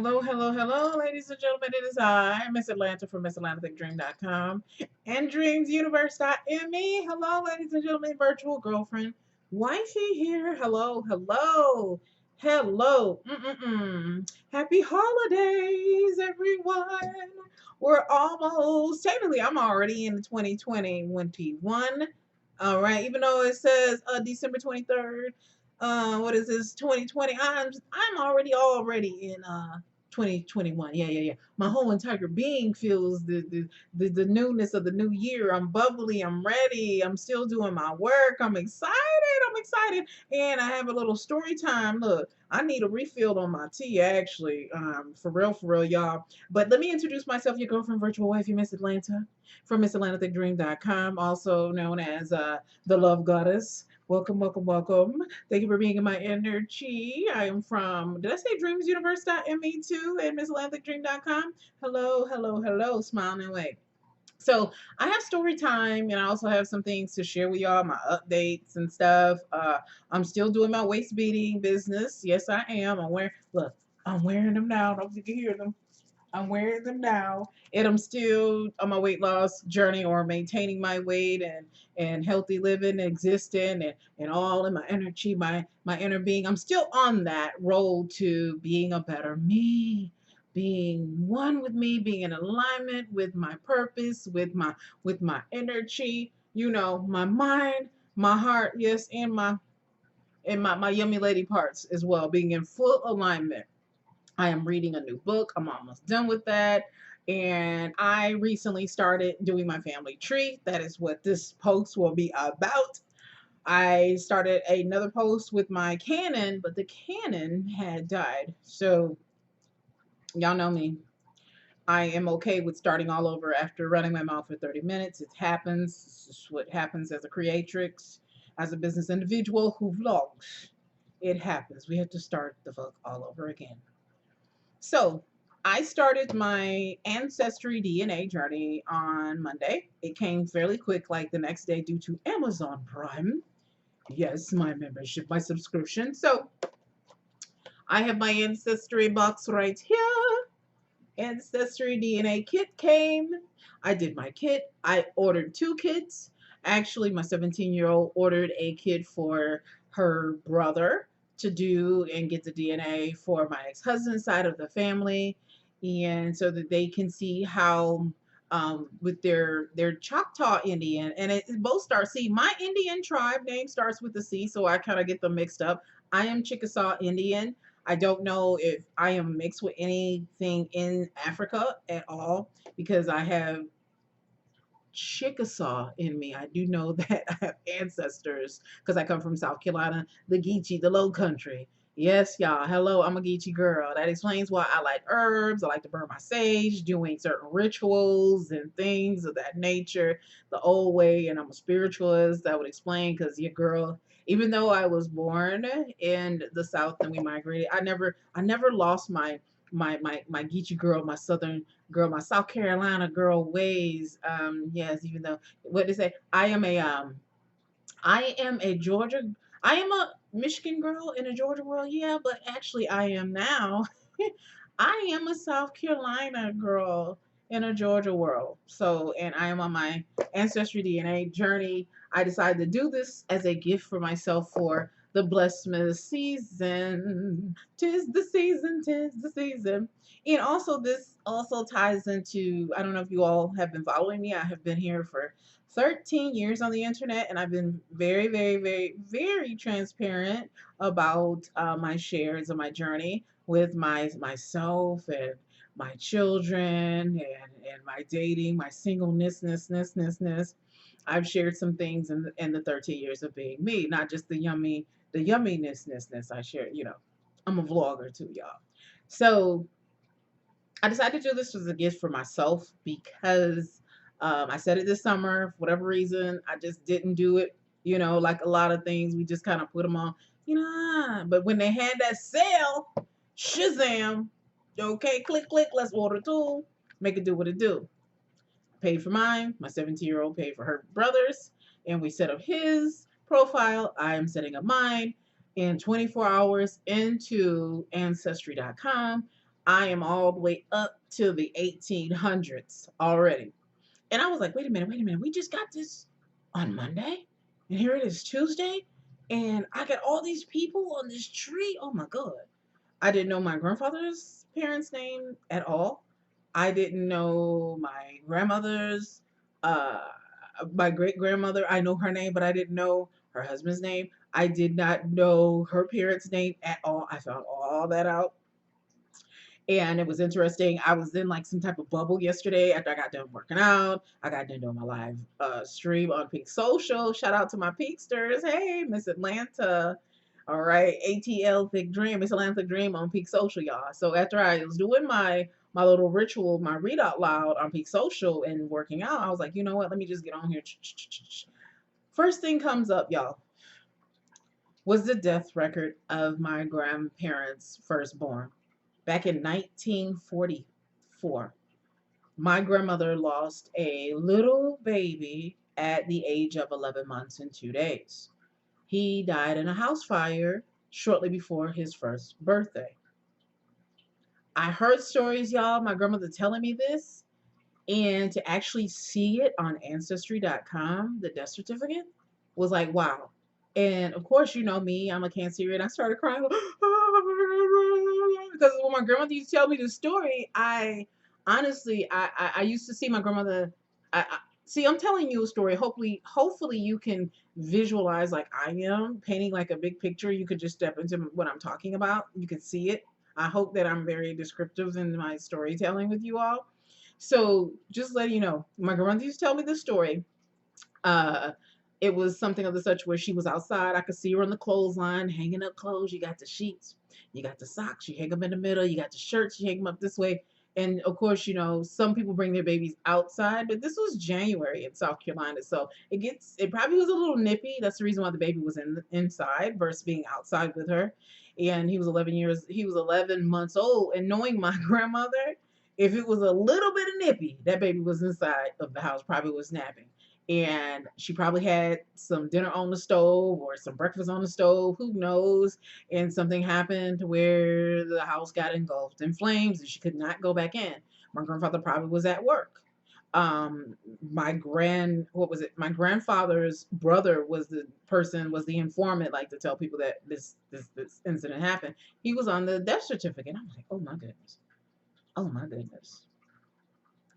Hello, hello, hello, ladies and gentlemen. It is I, Miss Atlanta from Ms.Atlanta Thick Dream.com and DreamsUniverse.me. Hello, ladies and gentlemen, virtual girlfriend, wifey here. Hello, hello, hello. Happy holidays, everyone. We're almost, technically, I'm already in 2021. All right, even though it says December 23rd. What is this, 2020? I'm already in 2021. Yeah. My whole entire being feels the newness of the new year. I'm bubbly, I'm ready, I'm still doing my work. I'm excited. And I have a little story time. Look, I need a refill on my tea, actually. For real, y'all. But let me introduce myself, your girlfriend, virtual wife, Miss Atlanta, from Ms.AtlantaThickDream.com, also known as the Love Goddess. Welcome, welcome, welcome. Thank you for being in my energy. I am from, did I say dreamsuniverse.me too and misatlanticdream.com? Hello, hello, hello, smiling and wave. So I have story time and I also have some things to share with y'all, my updates and stuff. I'm still doing my waist beading business. Yes, I am. I'm wearing them now. I don't know if you can hear them. I'm wearing them now, and I'm still on my weight loss journey or maintaining my weight and healthy living, existing, and all in my energy, my inner being. I'm still on that road to being a better me, being one with me, being in alignment with my purpose, with my energy. My mind, my heart, yes, and my yummy lady parts as well, being in full alignment. I am reading a new book. I'm almost done with that. And I recently started doing my family tree. That is what this post will be about. I started another post with my Canon, but the Canon had died. So, y'all know me. I am okay with starting all over after running my mouth for 30 minutes. It happens. This is what happens as a creatrix, as a business individual who vlogs. It happens. We have to start the fuck all over again. So I started my Ancestry DNA journey on Monday. It came fairly quick, like the next day, due to Amazon Prime. Yes, my membership, my subscription. So I have my Ancestry box right here. Ancestry DNA kit came. I did my kit. I ordered two kits. Actually, my 17-year-old ordered a kit for her brother to do and get the DNA for my ex-husband's side of the family, and so that they can see how with their Choctaw Indian, and it both start. See, my Indian tribe name starts with a C, so I kind of get them mixed up. I am Chickasaw Indian. I don't know if I am mixed with anything in Africa at all because I have Chickasaw in me. I do know that I have ancestors because I come from South Carolina, the Geechee, the Low Country. Yes, y'all. Hello, I'm a Geechee girl. That explains why I like herbs. I like to burn my sage, doing certain rituals and things of that nature, the old way. And I'm a spiritualist. That would explain because your girl, even though I was born in the South and we migrated, I never lost my Geechee girl, my Southern girl, my South Carolina girl ways. Yes, even though what they say, I am a Georgia, I am a Michigan girl in a Georgia world, yeah, but actually I am now. I am a South Carolina girl in a Georgia world. So, and I am on my Ancestry DNA journey. I decided to do this as a gift for myself for the Blessmas season. Tis the season, tis the season. And also, this also ties into, I don't know if you all have been following me. I have been here for 13 years on the internet, and I've been very, very, very, very transparent about my shares of my journey with myself and my children and my dating, my singleness. I've shared some things in the 13 years of being me, not just the yumminess. I share, I'm a vlogger too, y'all. So I decided to do this as a gift for myself because I said it this summer. For whatever reason, I just didn't do it. Like a lot of things, we just kind of put them on, But when they had that sale, Shazam, okay, click, click, let's order two, make it do what it do. Paid for mine. My 17-year-old paid for her brother's, and we set up his profile. I am setting up mine. In 24 hours into Ancestry.com, I am all the way up to the 1800s already. And I was like, wait a minute. We just got this on Monday. And here it is Tuesday. And I got all these people on this tree. Oh my God. I didn't know my grandfather's parents' name at all. I didn't know my grandmother's, uh, my great grandmother. I know her name, but I didn't know her husband's name. I did not know her parents' name at all. I found all that out, and it was interesting. I was in like some type of bubble yesterday after I got done working out. I got done doing my live stream on Peak Social. Shout out to my Peaksters. Hey, Miss Atlanta. All right, ATL Thick Dream, Ms.Atlanta Thick Dream on Peak Social, y'all. So after I was doing my little ritual, my read out loud on Peak Social and working out, I was like, you know what? Let me just get on here. First thing comes up, y'all, was the death record of my grandparents' firstborn back in 1944. My grandmother lost a little baby at the age of 11 months and 2 days. He died in a house fire shortly before his first birthday. I heard stories, y'all, my grandmother telling me this, and to actually see it on Ancestry.com, the death certificate, was like, wow. And of course, you know me, I'm a Cancerian. I started crying because when my grandmother used to tell me the story, I honestly, I used to see my grandmother. See, I'm telling you a story. Hopefully, you can visualize like I am painting like a big picture. You could just step into what I'm talking about. You can see it. I hope that I'm very descriptive in my storytelling with you all. So just let you know, my grandmother used to tell me this story. Uh, it was something of the such where she was outside. I could see her on the clothesline, hanging up clothes. You got the sheets, you got the socks, you hang them in the middle, you got the shirts, you hang them up this way. And of course, you know, some people bring their babies outside, but this was January in South Carolina. So it probably was a little nippy. That's the reason why the baby was inside versus being outside with her. And he was 11 months old. And knowing my grandmother, if it was a little bit of nippy, that baby was inside of the house, probably was napping, and she probably had some dinner on the stove or some breakfast on the stove, who knows, and something happened where the house got engulfed in flames and she could not go back in. My grandfather probably was at work. What was it, my grandfather's brother was the informant, like to tell people that this incident happened. He was on the death certificate. I'm like, oh my goodness, oh my goodness.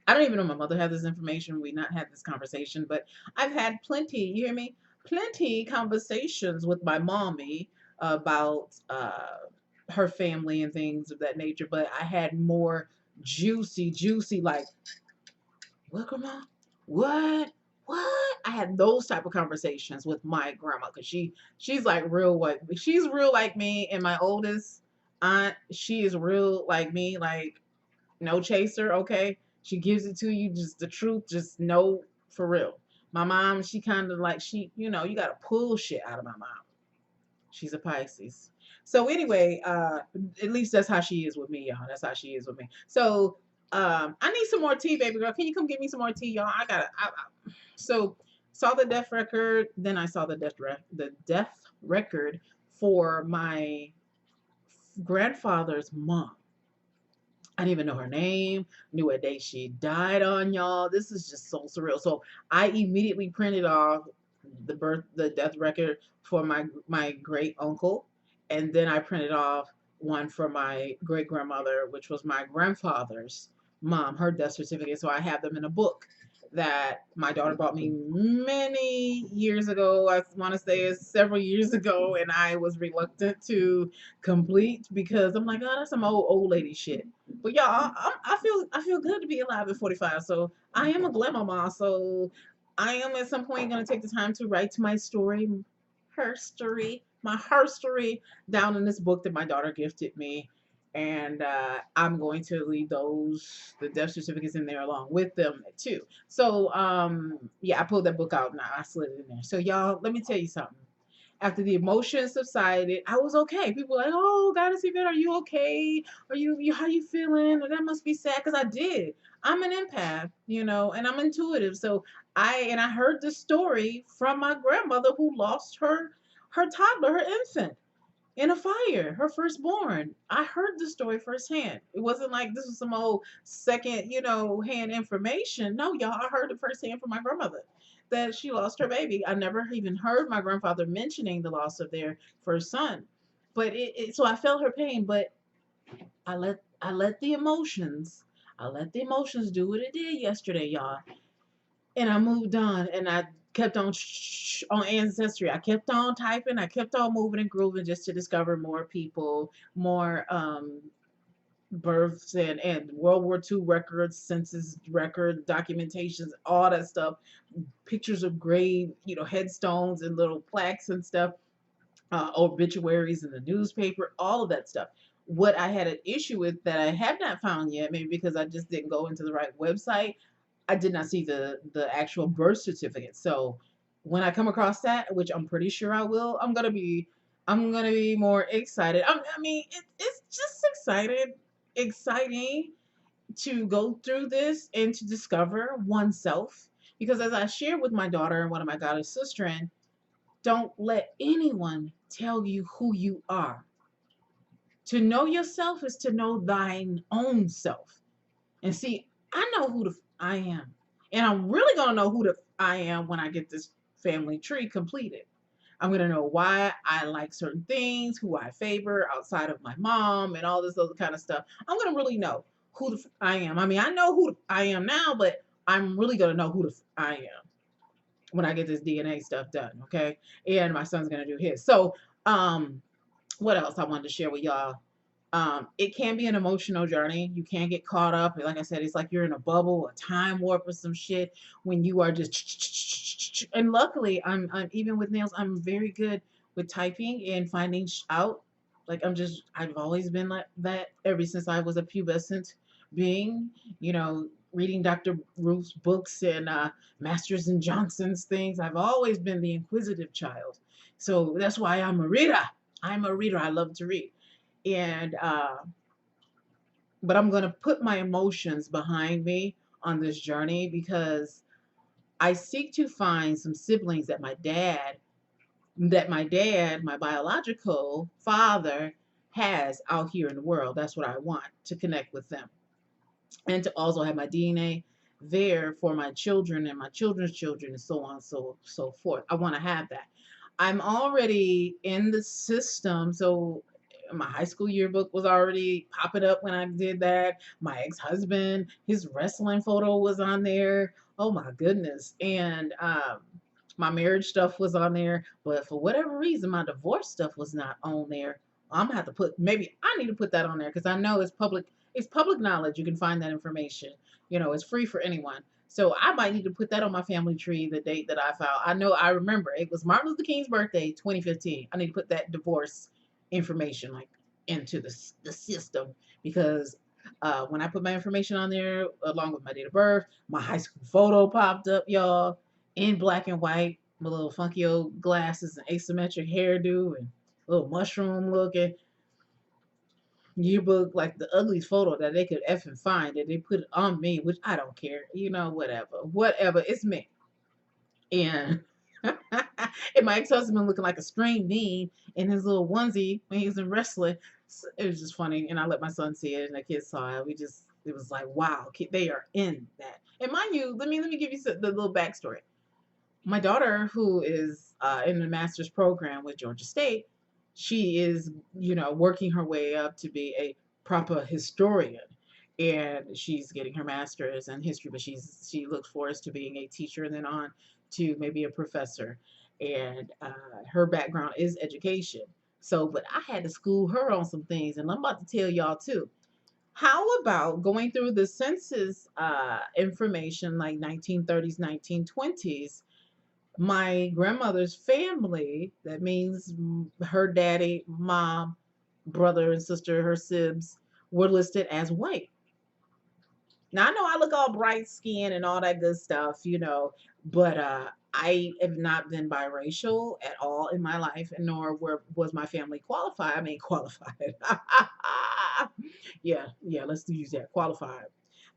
I don't even know my mother had this information. We not had this conversation, but I've had plenty, you hear me? Plenty conversations with my mommy about her family and things of that nature. But I had more juicy, like, what, grandma? What? What? I had those type of conversations with my grandma because she's like real what she's real like me, and my oldest aunt, she is real like me, like no chaser, okay? She gives it to you, just the truth, just no, for real. My mom, she kind of like, you got to pull shit out of my mom. She's a Pisces. So anyway, at least that's how she is with me, y'all. That's how she is with me. So I need some more tea, baby girl. Can you come get me some more tea, y'all? So saw the death record, then I saw the death record for my grandfather's mom. I didn't even know her name, knew what day she died on, y'all. This is just so surreal. So I immediately printed off the death record for my great uncle, and then I printed off one for my great grandmother, which was my grandfather's mom, her death certificate. So I have them in a book that my daughter bought me many years ago. I want to say it's several years ago, and I was reluctant to complete because I'm like, oh, that's some old lady shit. But y'all, I feel good to be alive at 45. So I am a grandmama. So I am at some point going to take the time to write my story, my herstory down in this book that my daughter gifted me. And I'm going to leave the death certificates in there along with them too. So yeah, I pulled that book out and I slid it in there. So y'all, let me tell you something. After the emotions subsided, I was okay. People were like, "Oh, Goddess Yvette, are you okay? Are you how you feeling?" And that must be sad because I did. I'm an empath, and I'm intuitive. So I heard the story from my grandmother who lost her toddler, her infant. in a fire, her firstborn. I heard the story firsthand. It wasn't like this was some old second, hand information. No, y'all, I heard it firsthand from my grandmother that she lost her baby. I never even heard my grandfather mentioning the loss of their first son. But so I felt her pain, but I let the emotions, I let the emotions do what it did yesterday, y'all. And I moved on and I kept on on Ancestry. I kept on typing, I kept on moving and grooving just to discover more people, more births and World War II records, census record documentations, all that stuff, pictures of grave, headstones and little plaques and stuff, obituaries in the newspaper, all of that stuff. What I had an issue with that I have not found yet, maybe because I just didn't go into the right website, I did not see the actual birth certificate. So when I come across that, which I'm pretty sure I will, I'm gonna be more excited. It's just exciting to go through this and to discover oneself. Because as I shared with my daughter and one of my goddess sister, don't let anyone tell you who you are. To know yourself is to know thine own self. And see, I know who I am. And I'm really going to know who the I am when I get this family tree completed. I'm going to know why I like certain things, who I favor outside of my mom, and all this other kind of stuff. I'm going to really know who I am. I mean, I know who I am now, but I'm really going to know who I am when I get this DNA stuff done. Okay. And my son's going to do his. So, what else I wanted to share with y'all? It can be an emotional journey. You can get caught up. Like I said, it's like you're in a bubble, a time warp, or some shit when you are just. And luckily, I'm even with nails. I'm very good with typing and finding out. Like I've always been like that ever since I was a pubescent being. Reading Dr. Ruth's books and Masters and Johnson's things. I've always been the inquisitive child. So that's why I'm a reader. I'm a reader. I love to read. And but I'm going to put my emotions behind me on this journey because I seek to find some siblings that my biological father, has out here in the world. That's what I want, to connect with them and to also have my DNA there for my children and my children's children and so on, so forth. I want to have that. I'm already in the system, so my high school yearbook was already popping up when I did that. My ex-husband, his wrestling photo was on there. Oh my goodness. And my marriage stuff was on there, but for whatever reason my divorce stuff was not on there. I'm gonna have to maybe I need to put that on there because I know it's public knowledge. You can find that information. It's free for anyone. So I might need to put that on my family tree, the date that I filed. I remember it was Martin Luther King's birthday, 2015. I need to put that divorce information like into the system because when I put my information on there along with my date of birth, my high school photo popped up, y'all, in black and white, my little funky old glasses and asymmetric hairdo and little mushroom looking yearbook, like the ugliest photo that they could effing find, that they put it on me, which I don't care. Whatever, it's me. And and my ex-husband looking like a string bean in his little onesie when he was in wrestling. It was just funny, and I let my son see it, and the kids saw it. It was like, wow, they are in that. And mind you, let me give you the little backstory. My daughter, who is in the master's program with Georgia State, she is, working her way up to be a proper historian. And she's getting her master's in history, but she looks forward to being a teacher and then on to maybe a professor. And her background is education. So, but I had to school her on some things, and I'm about to tell y'all too. How about going through the census information like 1930s, 1920s? My grandmother's family, that means her daddy, mom, brother and sister, her sibs, were listed as white. Now I know I look all bright skinned and all that good stuff, but I have not been biracial at all in my life, and nor was my family qualified. I mean, qualified. Yeah, let's use that, qualified.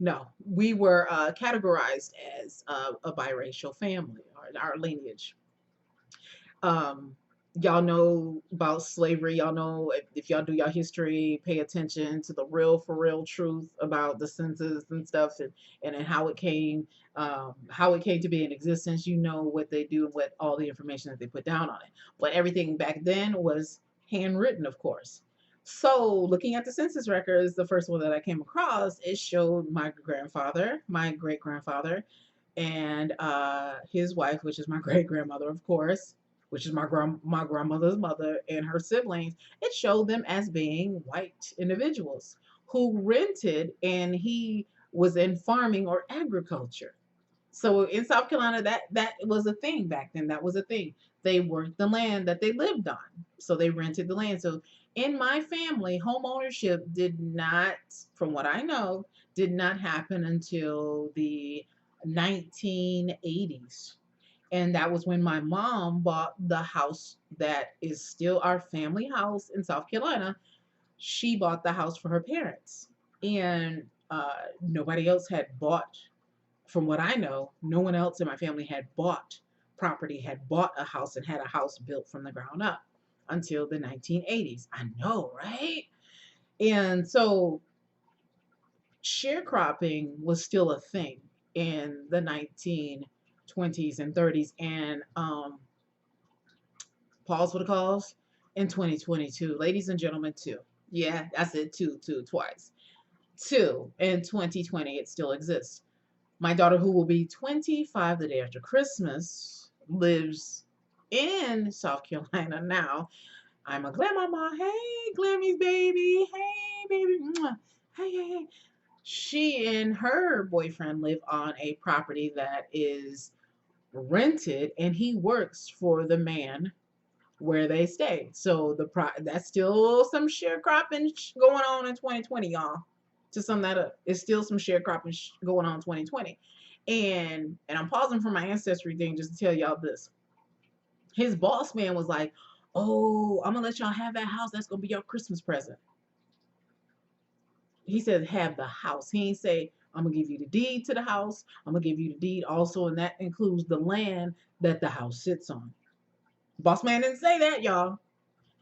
No, we were categorized as a biracial family, our lineage. Um, Y'all know about slavery. Y'all know, if y'all do y'all history, pay attention to the real for real truth about the census and stuff, and how it came to be in existence. You know what they do and what all the information that they put down on it. But everything back then was handwritten, of course. So looking at the census records, the first one that I came across, it showed my grandfather, my great grandfather, and his wife, which is my great grandmother, of course, which is my grandmother's mother, and her siblings. It showed them as being white individuals who rented, and he was in farming or agriculture. So in South Carolina, that was a thing back then. That was a thing. They worked the land that they lived on, so they rented the land. So in my family, home ownership did not, from what I know, did not happen until the 1980s. And that was when my mom bought the house that is still our family house in South Carolina. She bought the house for her parents, and nobody else had bought. From what I know, no one else in my family had bought property, had bought a house, and had a house built from the ground up until the 1980s. I know, right? And so sharecropping was still a thing in the 1920s and 30s, and pause for the cause, in 2022. Ladies and gentlemen, two. Yeah, I said two twice. Two, in 2020, it still exists. My daughter, who will be 25 the day after Christmas, lives in South Carolina now. I'm a grandmama. Hey, Glammy's baby. Hey, baby. Mwah. Hey, hey, hey. She and her boyfriend live on a property that is rented, and he works for the man where they stay. So that's still some sharecropping going on in 2020, y'all. To sum that up, it's still some sharecropping going on in 2020. And I'm pausing for my ancestry thing just to tell y'all this. His boss man was like, "Oh, I'm gonna let y'all have that house. That's gonna be your Christmas present." He said, "Have the house." He ain't say, "I'm gonna give you the deed to the house. I'm gonna give you the deed also, and that includes the land that the house sits on." Boss man didn't say that, y'all.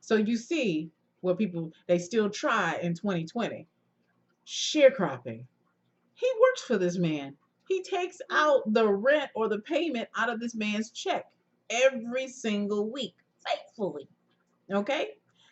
So you see what people they still try in 2020. Sharecropping. He works for this man. He takes out the rent or the payment out of this man's check every single week, faithfully. Okay?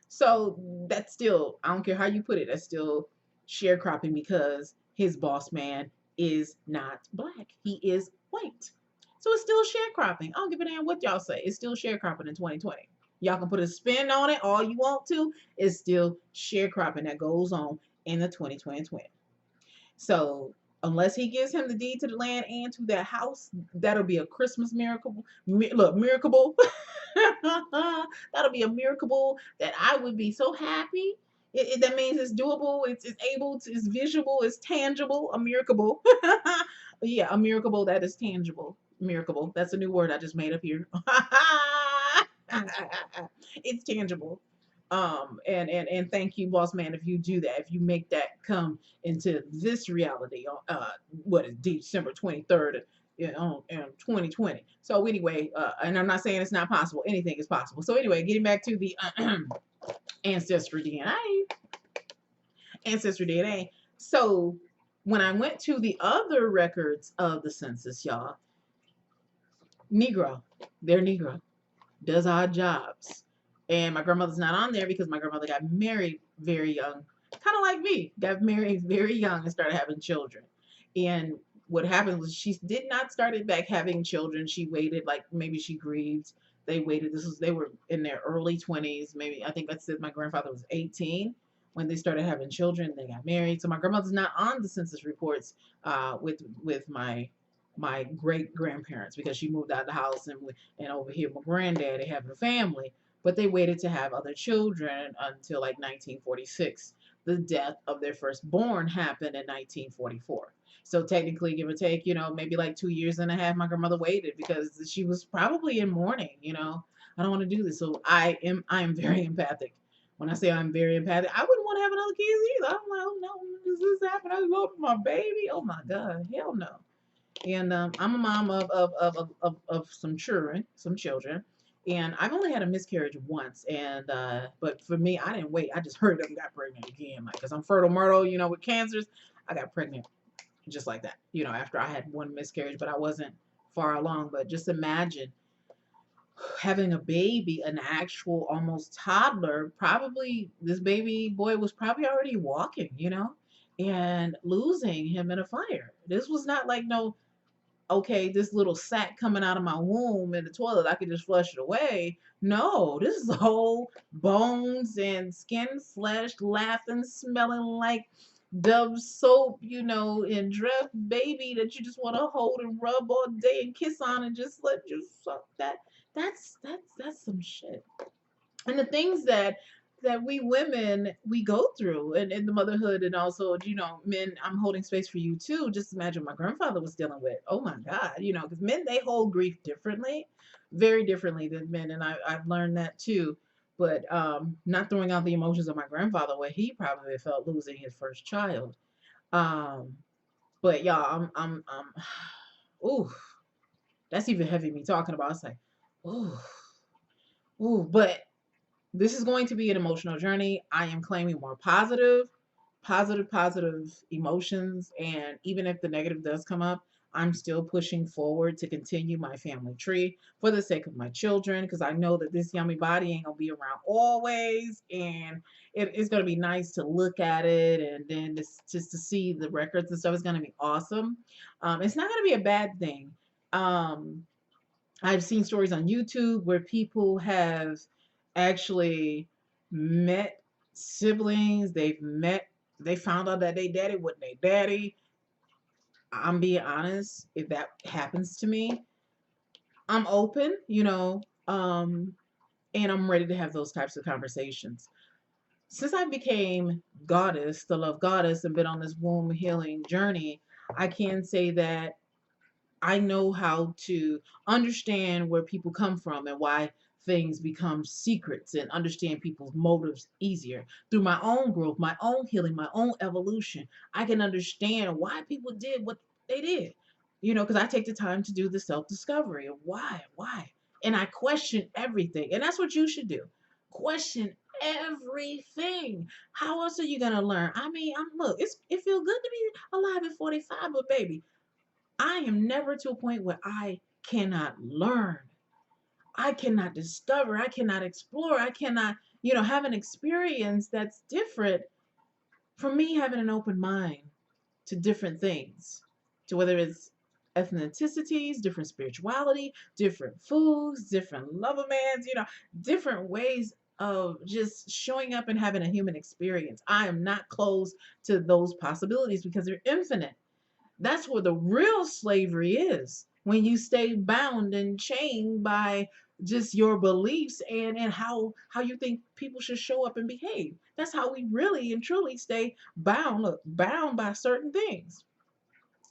So that's still, I don't care how you put it, that's still sharecropping because his boss man is not black. He is white. So it's still sharecropping. I don't give a damn what y'all say. It's still sharecropping in 2020. Y'all can put a spin on it all you want to. It's still sharecropping that goes on in the 2020 twin. So unless he gives him the deed to the land and to that house, that'll be a Christmas miracle. Look, miracle. That'll be a miracle that I would be so happy. That means it's doable. It's able. It's visual. It's tangible. A miracle. Yeah, a miracle that is tangible. Miracle. That's a new word I just made up here. It's tangible. And thank you, boss man, if you do that, if you make that come into this reality on what is December 23rd, in 2020. So anyway, and I'm not saying it's not possible. Anything is possible. So anyway, getting back to the ancestry DNA, ancestry DNA. So when I went to the other records of the census, y'all, Negro, they're Negro, does odd jobs. And my grandmother's not on there because my grandmother got married very young, kind of like me, got married very young and started having children. And what happened was she did not start it back having children. She waited, like maybe she grieved. They waited. They were in their early 20s. Maybe I think I said my grandfather was 18 when they started having children. They got married. So my grandmother's not on the census reports with my great grandparents because she moved out of the house and over here my granddaddy having a family, but they waited to have other children until like 1946. The death of their firstborn happened in 1944. So technically, give or take, maybe like 2 years and a half, my grandmother waited because she was probably in mourning. I don't want to do this. So I am very empathic. When I say I'm very empathic, I wouldn't want to have another kids either. I'm like, oh no, does this happen? I love my baby. Oh my God, hell no. And I'm a mom of some children, And I've only had a miscarriage once, and but for me, I didn't wait. I just hurried up and got pregnant again, like because I'm fertile myrtle, with cancers. I got pregnant just like that, after I had one miscarriage, but I wasn't far along. But just imagine having a baby, an actual almost toddler. Probably this baby boy was probably already walking, and losing him in a fire. This was not like no, okay, this little sack coming out of my womb in the toilet, I could just flush it away. No, this is whole bones and skin, flesh, laughing, smelling like Dove soap, and dress baby that you just want to hold and rub all day and kiss on and just let you suck that. That's some shit. And the things that we women we go through and the motherhood, and also men, I'm holding space for you too. Just imagine my grandfather was dealing with. Oh my god, because men, they hold grief differently, very differently than men, and I've learned that too. But not throwing out the emotions of my grandfather, what he probably felt losing his first child. um but y'all, I'm ooh, that's even heavy me talking about. It's like ooh, ooh. But this is going to be an emotional journey. I am claiming more positive emotions. And even if the negative does come up, I'm still pushing forward to continue my family tree for the sake of my children, because I know that this yummy body ain't going to be around always. And it's going to be nice to look at it, and then just to see the records and stuff is going to be awesome. It's not going to be a bad thing. Um, I've seen stories on YouTube where people have actually met siblings. They found out that they daddy wasn't their daddy. I'm being honest. If that happens to me, I'm open, and I'm ready to have those types of conversations. Since I became goddess, the love goddess, and been on this womb healing journey, I can say that I know how to understand where people come from and why things become secrets, and understand people's motives easier through my own growth, my own healing, my own evolution. I can understand why people did what they did, because I take the time to do the self discovery of why. And I question everything. And that's what you should do. Question everything. How else are you going to learn? I mean, look, it feels good to be alive at 45, but baby, I am never to a point where I cannot learn. I cannot discover. I cannot explore. I cannot, have an experience that's different from me having an open mind to different things, to whether it's ethnicities, different spirituality, different foods, different lover mans, different ways of just showing up and having a human experience. I am not closed to those possibilities because they're infinite. That's where the real slavery is, when you stay bound and chained by just your beliefs and how you think people should show up and behave. That's how we really and truly stay bound, look, bound by certain things.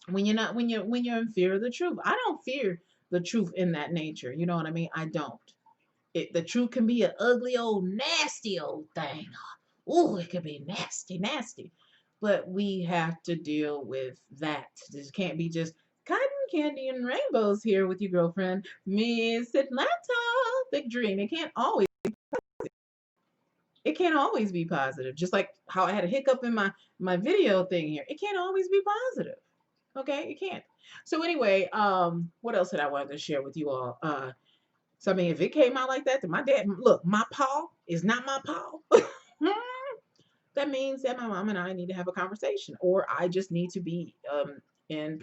When you're not when you're in fear of the truth. I don't fear the truth in that nature. You know what I mean? I don't. The truth can be an ugly old nasty old thing. Oh, it could be nasty, nasty. But we have to deal with that. This can't be just cotton candy and rainbows here with your girlfriend, Ms.Atlanta Thick Dream. It can't always be positive. Just like how I had a hiccup in my video thing here. It can't always be positive. Okay, it can't. So anyway, what else did I wanted to share with you all? So I mean, if it came out like that, then my dad, look, my paw is not my paw. That means that my mom and I need to have a conversation, or I just need to be in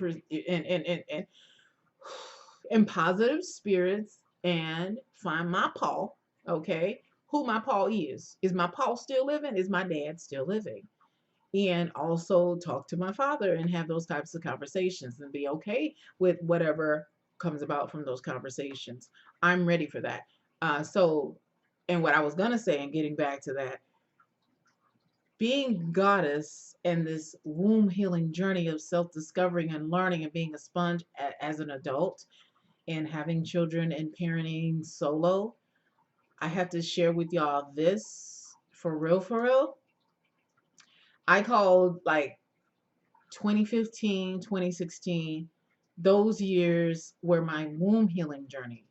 positive spirits and find my Paul. Okay, who my Paul is? Is my Paul still living? Is my dad still living? And also talk to my father and have those types of conversations and be okay with whatever comes about from those conversations. I'm ready for that. And what I was gonna say, and getting back to that, being goddess and this womb healing journey of self discovering and learning and being a sponge as an adult and having children and parenting solo, I have to share with y'all this for real, for real. I called like 2015, 2016, those years were my womb healing journey.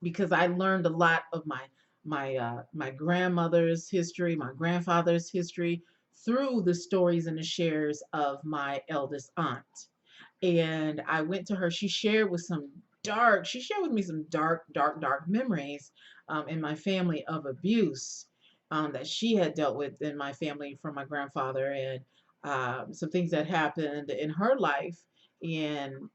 because I learned a lot of my grandmother's history, my grandfather's history through the stories and the shares of my eldest aunt. And I went to her. She shared with me some dark memories in my family of abuse that she had dealt with in my family from my grandfather, and some things that happened in her life. And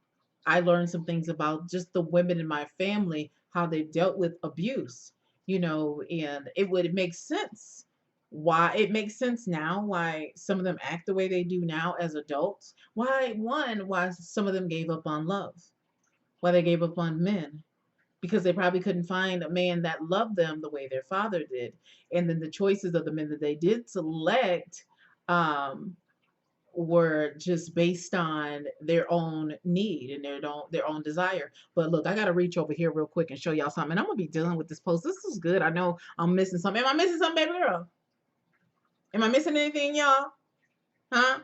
I learned some things about just the women in my family, how they dealt with abuse, and it would make sense why it makes sense now why some of them act the way they do now as adults. Why some of them gave up on love, why they gave up on men, because they probably couldn't find a man that loved them the way their father did. And then the choices of the men that they did select um, were just based on their own need and their own desire. But look, I gotta reach over here real quick and show y'all something. I'm gonna be dealing with this post. This is good. I know I'm missing something. Am I missing something, baby girl? Am I missing anything, y'all? Huh?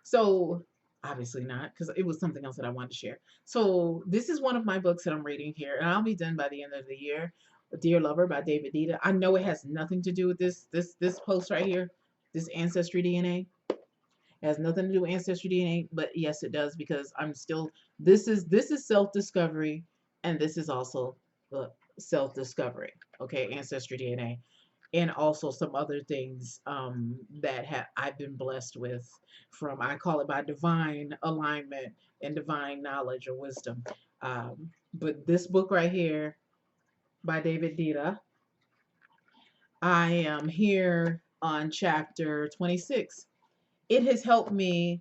So obviously not, because it was something else that I wanted to share. So this is one of my books that I'm reading here, and I'll be done by the end of the year. Dear Lover by David Dita. I know it has nothing to do with this post right here, this Ancestry DNA. It has nothing to do with Ancestry DNA, but yes, it does, because I'm still. This is self discovery, and this is also self discovery. Okay, Ancestry DNA, and also some other things that I've been blessed with from, I call it, by divine alignment and divine knowledge or wisdom. But this book right here by David Dita, I am here on chapter 26. It has helped me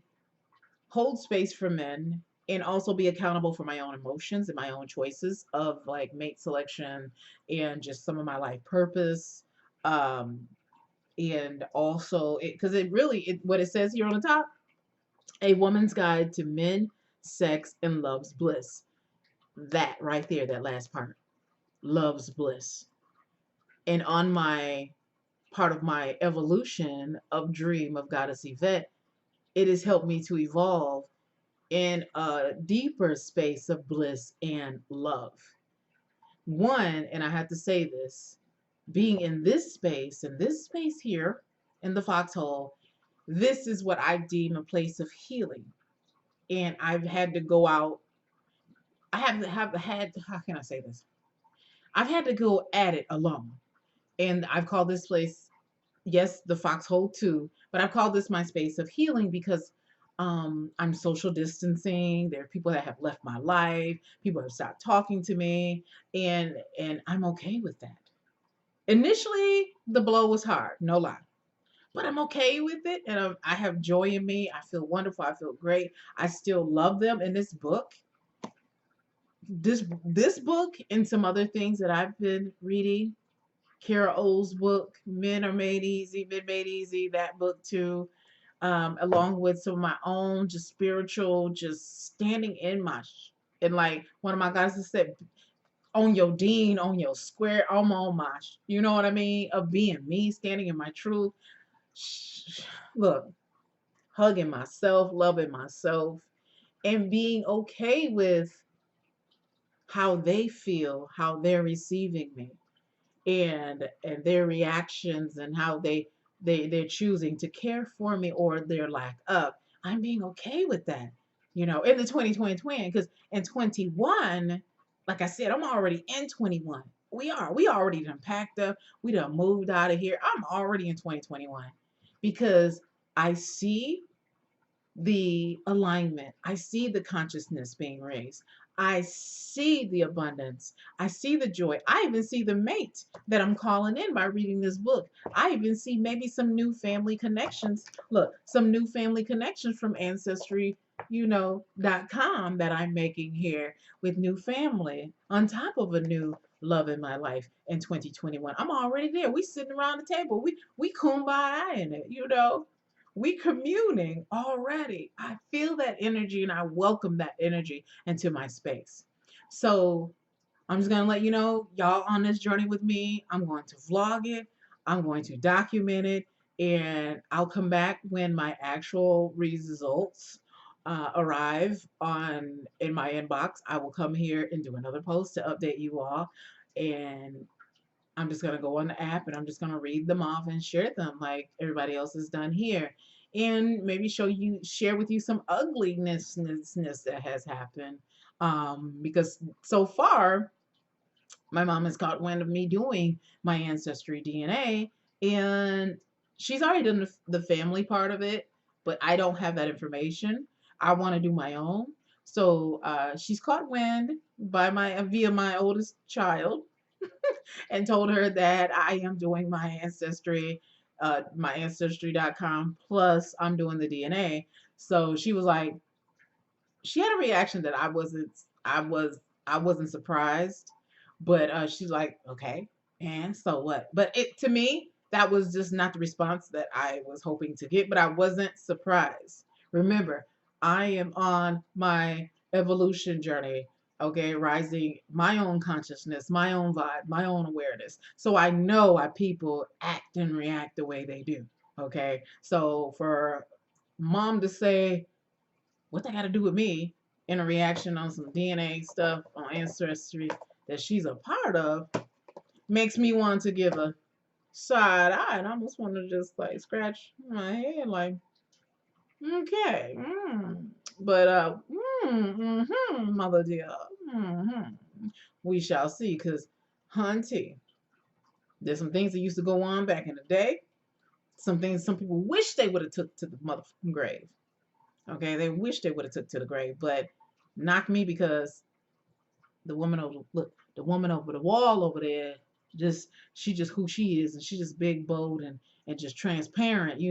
hold space for men and also be accountable for my own emotions and my own choices of like mate selection and just some of my life purpose. Um, and also because what it says here on the top, a woman's guide to men, sex, and love's bliss. That right there, that last part, love's bliss. And on my part of my evolution of dream of Goddess Yvette, it has helped me to evolve in a deeper space of bliss and love. One, and I have to say this, being in this space here in the foxhole, this is what I deem a place of healing. And I've had to go out. I have had, how can I say this? I've had to go at it alone. And I've called this place, yes, the foxhole too, but I've called this my space of healing because I'm social distancing. There are people that have left my life. People have stopped talking to me, and I'm okay with that. Initially, the blow was hard, no lie, but I'm okay with it, and I have joy in me. I feel wonderful. I feel great. I still love them. And this book and some other things that I've been reading, Kara O's book, Men Are Made Easy, Men Made Easy, that book too, along with some of my own just spiritual, just standing in and like one of my guys said, on your dean, on your square, I'm on my, you know what I mean, of being me, standing in my truth. Look, hugging myself, loving myself, and being okay with how they feel, how they're receiving me, and their reactions, and how they're choosing to care for me or their lack of. I'm being okay with that, in the 2020 twin, because in 21, like I said, I'm already in 21. We already done packed up, we done moved out of here. I'm already in 2021 because I see the alignment. I see the consciousness being raised. I see the abundance. I see the joy. I even see the mate that I'm calling in by reading this book. I even see maybe some new family connections. Look, some new family connections from Ancestry, .com that I'm making here with new family on top of a new love in my life in 2021. I'm already there. We sitting around the table. We kumbaya in it. We communing already. I feel that energy and I welcome that energy into my space. So I'm just going to let you know, y'all on this journey with me. I'm going to vlog it, I'm going to document it, and I'll come back when my actual results arrive in my inbox. I will come here and do another post to update you all. And I'm just gonna go on the app and I'm just gonna read them off and share them like everybody else has done here. And maybe share with you some ugliness that has happened. Because so far my mom has caught wind of me doing my ancestry DNA, and she's already done the family part of it, but I don't have that information. I want to do my own. So she's caught wind by my via my oldest child, and told her that I am doing my ancestry.com, plus I'm doing the DNA. So she was like, she had a reaction that I wasn't surprised, but she's like, okay, and so what? But it to me that was just not the response that I was hoping to get. But I wasn't surprised. Remember, I am on my evolution journey. Okay, rising my own consciousness, my own vibe, my own awareness. So I know why people act and react the way they do. Okay, so for mom to say, what they got to do with me in a reaction on some DNA stuff on Ancestry that she's a part of makes me want to give a side eye and I almost want to just like scratch my head like, okay, but mother dear, mm we shall see, because hunty, there's some things that used to go on back in the day, some things some people wish they would have took to the motherfucking grave. Okay, they wish they would have took to the grave, but knock me, because the woman over the wall over there, she just who she is, and she's just big, bold, and just transparent.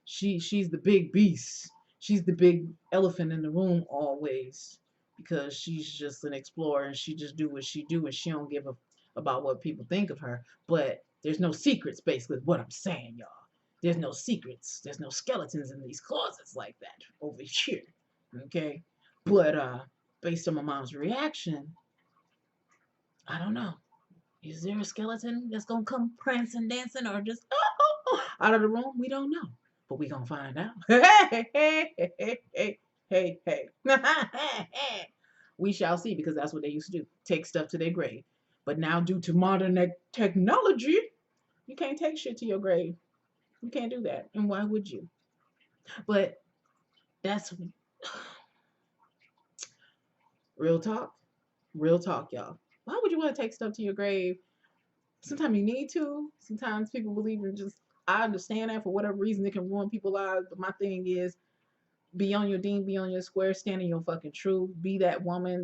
She's the big beast. She's the big elephant in the room always, because she's just an explorer and she just do what she do and she don't give a about what people think of her. But there's no secrets, basically, is what I'm saying, y'all. There's no secrets. There's no skeletons in these closets like that over here. Okay? But based on my mom's reaction, I don't know. Is there a skeleton that's gonna come prancing, dancing, or just out of the room? We don't know, but we gonna find out. Hey, hey, hey, hey, hey, hey, hey. We shall see, because that's what they used to do: take stuff to their grave. But now, due to modern technology, you can't take shit to your grave. You can't do that, and why would you? But that's real talk. Real talk, y'all. Why would you want to take stuff to your grave? Sometimes you need to. Sometimes people believe in just. I understand that for whatever reason it can ruin people's lives. But my thing is, be on your dean, be on your square, stand in your fucking truth. Be that woman,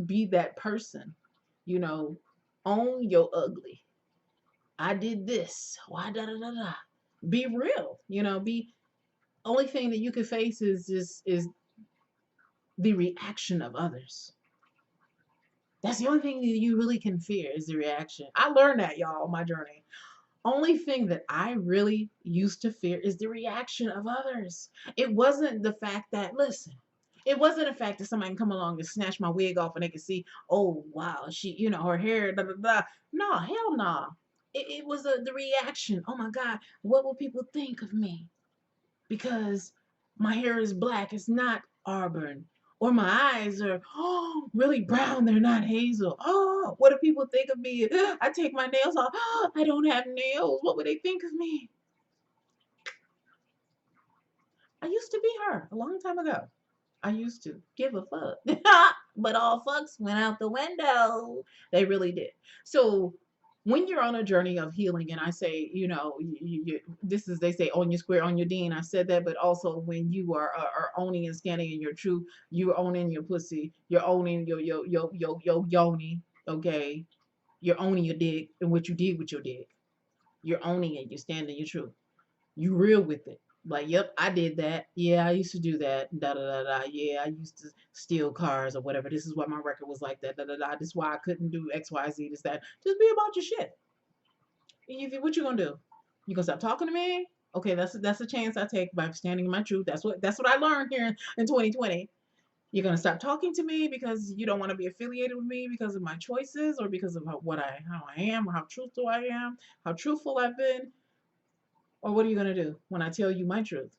be that person. You know, own your ugly. I did this. Why da da da da. Be real. Be only thing that you can face is the reaction of others. That's the only thing that you really can fear, is the reaction. I learned that, y'all, on my journey. Only thing that I really used to fear is the reaction of others. It wasn't the fact that, listen, it wasn't the fact that somebody can come along and snatch my wig off and they can see, oh, wow, her hair, da da da. No, hell no. It was the reaction. Oh my God, what will people think of me? Because my hair is black, it's not auburn. Or my eyes are really brown, they're not hazel. Oh, what do people think of me? I take my nails off. I don't have nails. What would they think of me? I used to be her a long time ago. I used to give a fuck. But all fucks went out the window. They really did. So when you're on a journey of healing, and I say, this is, they say, on your square, on your dean. I said that, but also when you are owning and standing in your truth, you're owning your pussy, you're owning your yoni, okay? You're owning your dick and what you did with your dick. You're owning it. You're standing your truth. You real with it. Like, yep, I did that. Yeah, I used to do that. Da da da da. Yeah, I used to steal cars or whatever. This is what my record was like. That da da da. This is why I couldn't do X Y Z. This that. Just be about your shit. What you gonna do? You gonna stop talking to me? Okay, that's a chance I take by standing in my truth. That's what I learned here in 2020. You're gonna stop talking to me because you don't want to be affiliated with me because of my choices, or because of how I am, or how truthful I am, how truthful I've been. Or what are you going to do when I tell you my truth?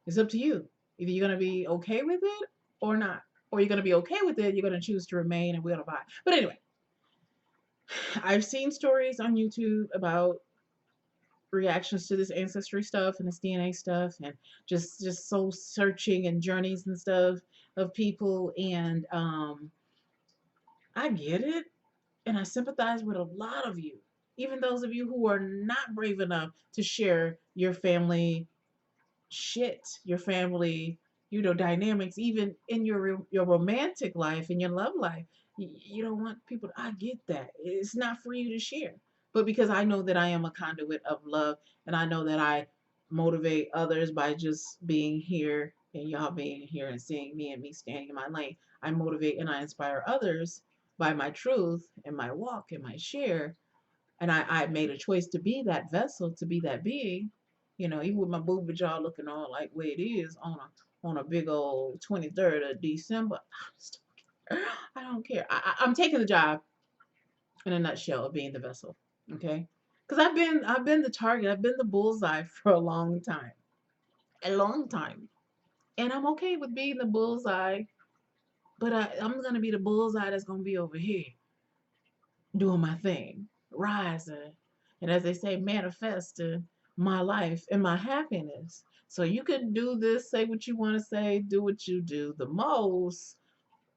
It's up to you. Either you're going to be okay with it or not. Or you're going to be okay with it, you're going to choose to remain, and we're going to buy. But anyway, I've seen stories on YouTube about reactions to this ancestry stuff and this DNA stuff, and just soul searching and journeys and stuff of people, and I get it, and I sympathize with a lot of you, even those of you who are not brave enough to share your family shit, your family, dynamics, even in your romantic life, in your love life. You don't want people to, I get that. It's not for you to share. But because I know that I am a conduit of love, and I know that I motivate others by just being here and y'all being here and seeing me and me standing in my lane, I motivate and I inspire others by my truth and my walk and my share. And I made a choice to be that vessel, to be that being, even with my booby jaw looking all like where it is on a big old 23rd of December. I don't care. I'm taking the job in a nutshell of being the vessel. Okay. Because I've been the target. I've been the bullseye for a long time. A long time. And I'm okay with being the bullseye, but I'm gonna be the bullseye that's gonna be over here doing my thing, rising, and as they say, manifesting my life and my happiness. So you can do this, say what you want to say, do what you do the most,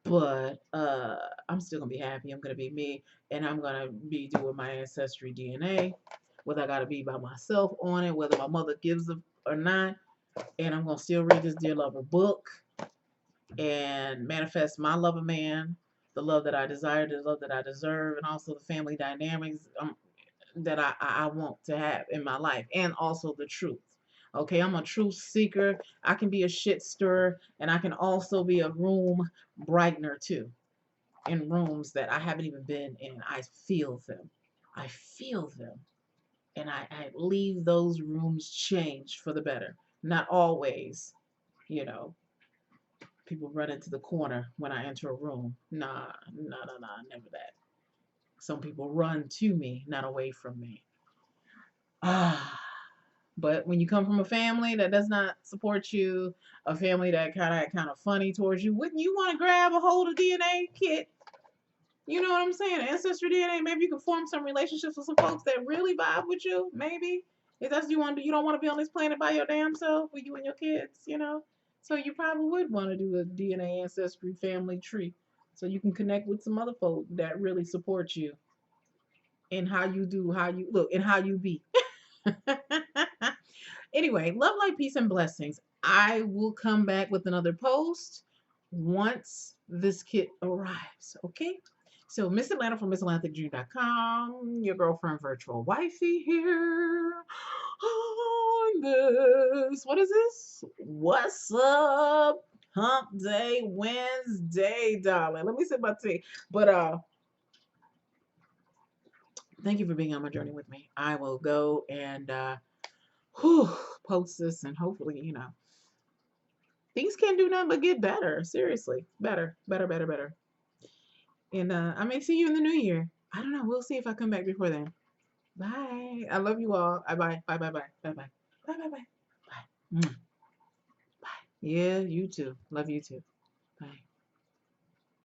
but I'm still gonna be happy. I'm gonna be me, and I'm gonna be doing my ancestry DNA, whether I gotta be by myself on it, whether my mother gives it or not, and I'm gonna still read this Dear Lover book and manifest my lover man, the love that I desire, the love that I deserve, and also the family dynamics that I want to have in my life, and also the truth. Okay, I'm a truth seeker. I can be a shit stirrer, and I can also be a room brightener too. In rooms that I haven't even been in, I feel them. I feel them. And I leave those rooms changed for the better. Not always, you know, people run into the corner when I enter a room. Nah, nah, nah, nah, never that. Some people run to me, not away from me. Ah, but when you come from a family that does not support you, a family that kind of funny towards you, wouldn't you want to grab a hold of DNA kit? You know what I'm saying? Ancestry DNA. Maybe you can form some relationships with some folks that really vibe with you. Maybe if that's what you want to do. You don't want to be on this planet by your damn self with you and your kids. So you probably would want to do a DNA ancestry family tree, so you can connect with some other folk that really support you in how you do, how you look, and how you be. Anyway, love, light, peace, and blessings. I will come back with another post once this kit arrives. Okay? So, Miss Atlanta from Ms.AtlantaThickDream.com, your girlfriend virtual wifey here on this. What is this? What's up? Hump Day Wednesday, darling. Let me sip my tea. But thank you for being on my journey with me. I will go and whew, post this, and hopefully, things can't do nothing but get better. Seriously, better, better, better, better. And I may see you in the new year. I don't know. We'll see if I come back before then. Bye. I love you all. Bye bye. Bye bye bye. Bye bye. Bye bye bye. Bye. Bye. Yeah, you too. Love you too.